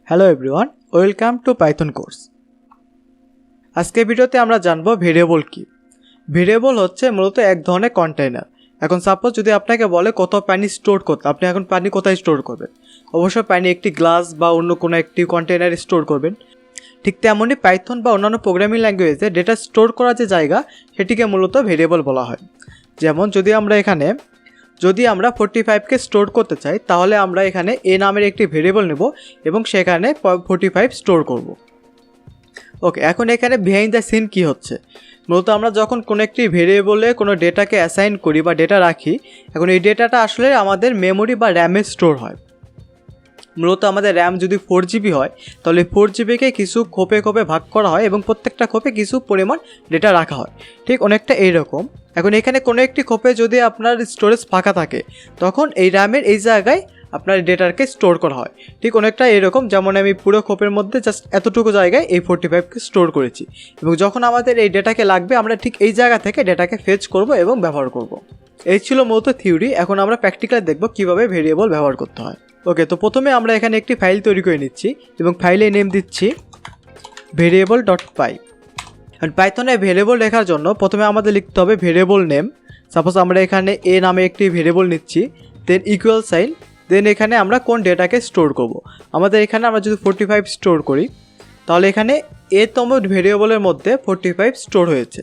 Hello everyone, welcome to Python course. আজকের ভিডিওতে আমরা জানব ভেরিয়েবল কি। ভেরিয়েবল হচ্ছে মূলত এক ধরনের কন্টেইনার। এখন সাপোজ যদি আপনাকে বলে কত পানি স্টোর করতে, আপনি এখন পানি কোথায় স্টোর করবেন? অবশ্যই পানি একটি গ্লাস বা অন্য কোনো একটি কন্টেইনারে স্টোর করবেন। ঠিক তেমনই পাইথন বা অন্যান্য প্রোগ্রামিং ল্যাঙ্গুয়েজে ডেটা স্টোর করার যে জায়গা সেটিকে মূলত ভেরিয়েবল বলা হয়। যেমন যদি আমরা 45কে স্টোর করতে চাই, তাহলে আমরা এখানে এ নামের একটি ভেরিয়েবল নেব এবং সেখানে 45 স্টোর করব। ওকে, এখন এখানে বিহাইন্ড দ্য সিন কী হচ্ছে? মূলত আমরা যখন কোনো একটি ভেরিয়েবলে কোনো ডেটাকে অ্যাসাইন করি বা ডেটা রাখি, এখন এই ডেটাটা আসলে আমাদের মেমোরি বা র্যামে স্টোর হয়। মূলত আমাদের র্যাম যদি 4GB হয়, তাহলে 4GBকে কিছু খোপে খোপে ভাগ করা হয় এবং প্রত্যেকটা খোপে কিছু পরিমাণ ডেটা রাখা হয়। ঠিক অনেকটা এইরকম। এখন এখানে কোনো একটি খোপে যদি আপনার স্টোরেজ ফাঁকা থাকে, তখন এই র্যামের এই জায়গায় আপনার ডেটাকে স্টোর করা হয়। ঠিক অনেকটা এরকম, যেমন আমি পুরো খোপের মধ্যে জাস্ট এতটুকু জায়গায় এই 45কে স্টোর করেছি, এবং যখন আমাদের এই ডেটাকে লাগবে আমরা ঠিক এই জায়গা থেকে ডেটাকে ফেচ করব এবং ব্যবহার করব। এই ছিল মূলত থিওরি। এখন আমরা প্র্যাকটিক্যালি দেখব কীভাবে ভেরিয়েবল ব্যবহার করতে হয়। ওকে, তো প্রথমে আমরা এখানে একটি ফাইল তৈরি করে নিচ্ছি এবং ফাইলে নেম দিচ্ছি variable.py। আর পাইথনে ভেরিয়েবল লেখার জন্য প্রথমে আমাদের লিখতে হবে ভেরিয়েবল নেম। সাপোজ আমরা এখানে এ নামে একটি ভেরিয়েবল নিচ্ছি, দেন ইকুয়াল সাইন, দেন এখানে আমরা কোন ডেটাকে স্টোর করব। আমাদের এখানে আমরা যদি 45 স্টোর করি, তাহলে এখানে এতম ভেরিয়েবলের মধ্যে 45 স্টোর হয়েছে।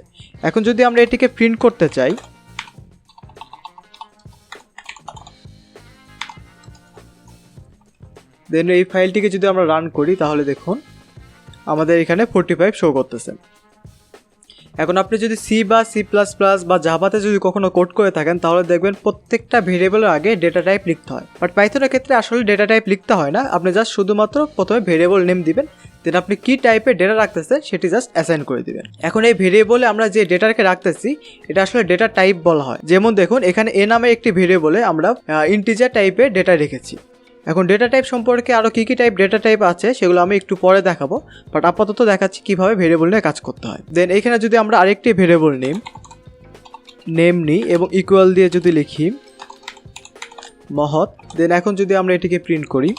এখন যদি আমরা এটিকে প্রিন্ট করতে চাই, দেন এই ফাইলটিকে যদি আমরা রান করি, তাহলে দেখুন আমাদের এখানে 45 শো করতেছে। এখন আপনি যদি সি বা C++ বা জাভাতে যদি কখনো কোড করে থাকেন, তাহলে দেখবেন প্রত্যেকটা ভেরিয়েবলের আগে ডেটা টাইপ লিখতে হয়। বাট পাইথনের ক্ষেত্রে আসলে ডেটা টাইপ লিখতে হয় না। আপনি জাস্ট শুধুমাত্র প্রথমে ভেরিয়েবল নেম দিবেন, দেন আপনি কী টাইপের ডেটা রাখতেছেন সেটি জাস্ট অ্যাসাইন করে দিবেন। এখন এই ভেরিয়েবলে আমরা যে ডেটাকে রাখতেছি এটা আসলে ডেটা টাইপ বলা হয়। যেমন দেখুন এখানে এ নামে একটি ভেরিয়েবলে আমরা ইন্টিজার টাইপের ডেটা রেখেছি। এখন ডেটা টাইপ সম্পর্কে আরও কী টাইপ ডেটা টাইপ আছে সেগুলো আমি একটু পরে দেখাবো, বাট আপাতত দেখাচ্ছি কীভাবে ভেরিয়েবল নিয়ে কাজ করতে হয়। দেন এখানে যদি আমরা আরেকটি ভেরিয়েবল নেম নিই এবং ইকুয়াল দিয়ে যদি লিখি মহৎ, দেন এখন যদি আমরা এটিকে প্রিন্ট করি,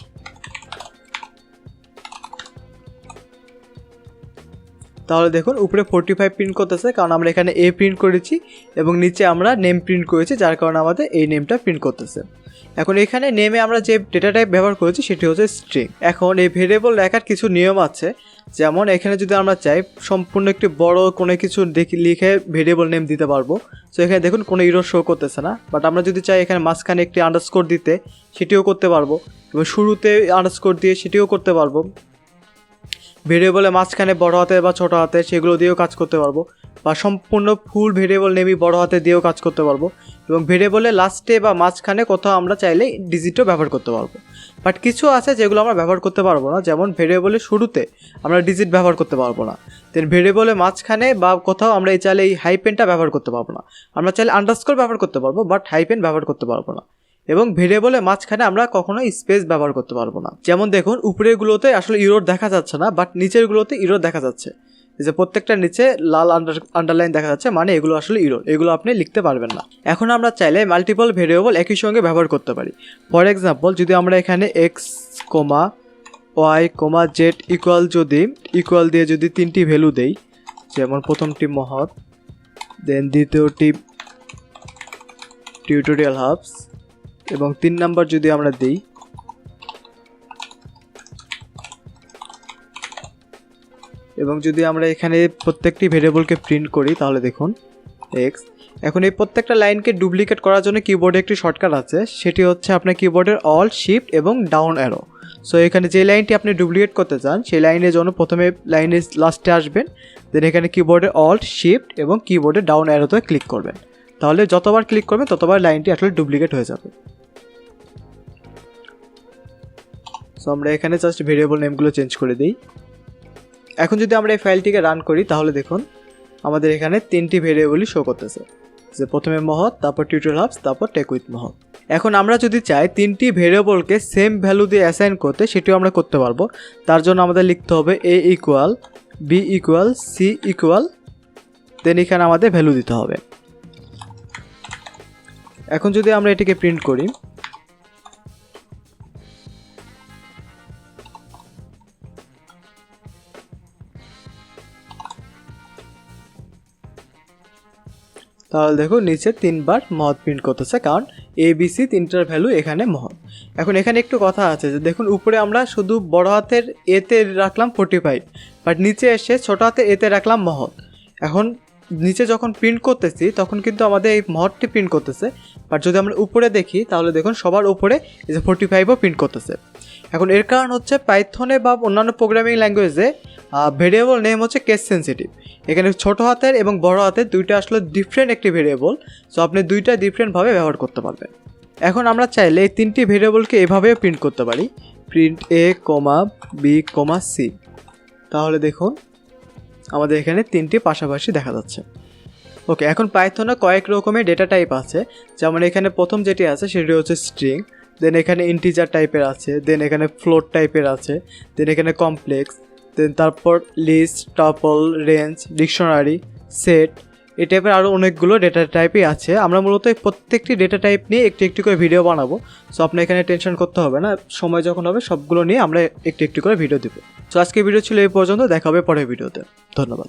তাহলে দেখুন উপরে 45 প্রিন্ট করতেছে, কারণ আমরা এখানে এ প্রিন্ট করেছি এবং নিচে আমরা নেম প্রিন্ট করেছি, যার কারণে আমাদের এই নেমটা প্রিন্ট করতেছে। এখন এখানে নেমে আমরা যে ডেটা টাইপ ব্যবহার করেছি সেটি হচ্ছে স্ট্রিং। এখন এই ভেরিয়েবল লেখার কিছু নিয়ম আছে। যেমন এখানে যদি আমরা চাই সম্পূর্ণ একটি বড় কোনো কিছু লিখে ভেরিয়েবল নেম দিতে পারবো। সো এখানে দেখুন কোনো ইরর শো করতেছে না। বাট আমরা যদি চাই এখানে মাঝখানে একটি আন্ডারস্কোর দিতে, সেটিও করতে পারবো, এবং শুরুতে আন্ডারস্কোর দিয়ে সেটিও করতে পারবো। ভেরিয়েবলে মাঝখানে বড় হাতে বা ছোটো হাতে সেগুলো দিয়েও কাজ করতে পারবো, বা সম্পূর্ণ ফুল ভেরিয়েবল নেমই বড় হাতে দিয়েও কাজ করতে পারবো, এবং ভেরিয়েবলে লাস্টে বা মাঝখানে কোথাও আমরা চাইলে ডিজিটও ব্যবহার করতে পারবো। বাট কিছু আছে যেগুলো আমরা ব্যবহার করতে পারবো না, যেমন ভেরিয়েবলের শুরুতে আমরা ডিজিট ব্যবহার করতে পারবো না। দেন ভেরিয়েবলের মাঝখানে বা কোথাও আমরা চাইলে এই হাইপেনটা ব্যবহার করতে পারবো না। আমরা চাইলে আন্ডারস্কোর ব্যবহার করতে পারবো, বাট হাইপেন ব্যবহার করতে পারবো না। এবং ভেরিয়েবলের মাঝখানে আমরা কখনো স্পেস ব্যবহার করতে পারবো না। যেমন দেখুন উপরেরগুলোতে আসলে ইরর দেখা যাচ্ছে না, বাট নিচেরগুলোতে ইরর দেখা যাচ্ছে। যে প্রত্যেকটা নিচে লাল আন্ডারলাইন দেখা যাচ্ছে, মানে এগুলো আসলে ইরর, এগুলো আপনি লিখতে পারবেন না। এখন আমরা চাইলে মাল্টিপল ভেরিয়েবল একই সঙ্গে ব্যবহার করতে পারি। ফর এক্সাম্পল, যদি আমরা এখানে x, y, z ইকুয়াল দিয়ে যদি 3টি ভ্যালু দেই, যেমন প্রথমটি মহৎ, দেন দ্বিতীয়টি টিউটোরিয়াল হাবস, এবং 3 নাম্বার যদি আমরা দিই, এবং যদি আমরা এখানে প্রত্যেকটি ভেরিয়েবলকে প্রিন্ট করি, তাহলে দেখুন x। এখন এই প্রত্যেকটা লাইনকে ডুপ্লিকেট করার জন্য কিবোর্ডে একটি শর্টকাট আছে, সেটি হচ্ছে আপনার কিবোর্ডের অল্ট শিফট এবং ডাউন অ্যারো। সো এখানে যে লাইনটি আপনি ডুপ্লিকেট করতে চান সেই লাইনের জন্য প্রথমে লাইনের লাস্টে আসবেন, দেন এখানে কিবোর্ডের অল্ট শিফট এবং কিবোর্ডের ডাউন অ্যারোতে ক্লিক করবেন। তাহলে যতবার ক্লিক করবেন ততবার লাইনটি আসলে ডুপ্লিকেট হয়ে যাবে। সো আমরা এখানে জাস্ট ভেরিয়েবল নেমগুলো চেঞ্জ করে দিই। এখন যদি আমরা এই ফাইলটিকে রান করি, তাহলে দেখুন আমাদের এখানে 3টি ভেরিয়েবলই শো করতেছে, যে প্রথমে মহৎ, তারপর টিউটোরিয়াল হাবস, তারপর টেক উইথ মহৎ। এখন আমরা যদি চাই 3টি ভেরিয়েবলকে সেম ভ্যালু দিয়ে অ্যাসাইন করতে, সেটিও আমরা করতে পারবো। তার জন্য আমাদের লিখতে হবে a equal, b equal, c equal, then এখানে আমাদের ভ্যালু দিতে হবে। এখন যদি আমরা এটিকে প্রিন্ট করি, তাহলে দেখো নিচে 3 বার মহৎ প্রিন্ট করতেছে, কারণ ABC তিনটার ভ্যালু এখানে মহৎ। এখন এখানে একটু কথা আছে যে দেখুন উপরে আমরা শুধু বড় হাতের এতে রাখলাম 45, বাট নিচে এসে ছোট হাতের এতে রাখলাম মহৎ। এখন নিচে যখন প্রিন্ট করতেছি তখন কিন্তু আমাদের এই মহৎটি প্রিন্ট করতেছে, বাট যদি আমরা উপরে দেখি তাহলে দেখুন সবার উপরে এই যে 45ও প্রিন্ট করতেছে। এখন এর কারণ হচ্ছে পাইথনে বা অন্যান্য প্রোগ্রামিং ল্যাঙ্গুয়েজে ভেরিয়েবল নেম হচ্ছে কেস সেন্সিটিভ। এখানে ছোট হাতের এবং বড় হাতের দুইটা আসলে ডিফারেন্ট একটি ভেরিয়েবল, সো আপনি দুইটা ডিফারেন্টভাবে ব্যবহার করতে পারবেন। এখন আমরা চাইলে এই 3টি ভেরিয়েবলকে এভাবেও প্রিন্ট করতে পারি, প্রিন্ট A, B, C। তাহলে দেখুন আমাদের এখানে 3টি পাশাপাশি দেখা যাচ্ছে। ওকে, এখন পাইথনে কয়েক রকমের ডেটা টাইপ আছে, যেমন এখানে প্রথম যেটি আছে সেটি হচ্ছে স্ট্রিং, দেন এখানে ইন্টিজার টাইপের আছে, দেন এখানে ফ্লোট টাইপের আছে, দেন এখানে কমপ্লেক্স, দেন তারপর list, tuple, range, dictionary, set, এই টাইপের আরও অনেকগুলো ডেটা টাইপই আছে। আমরা মূলত এই প্রত্যেকটি ডেটা টাইপ নিয়ে একটু একটু করে ভিডিও বানাবো, সো আপনার এখানে টেনশন করতে হবে না, সময় যখন হবে সবগুলো নিয়ে আমরা একটু একটু করে ভিডিও দেবো। সো আজকে ভিডিও ছিল এই পর্যন্ত, দেখা হবে পরের ভিডিওতে। ধন্যবাদ।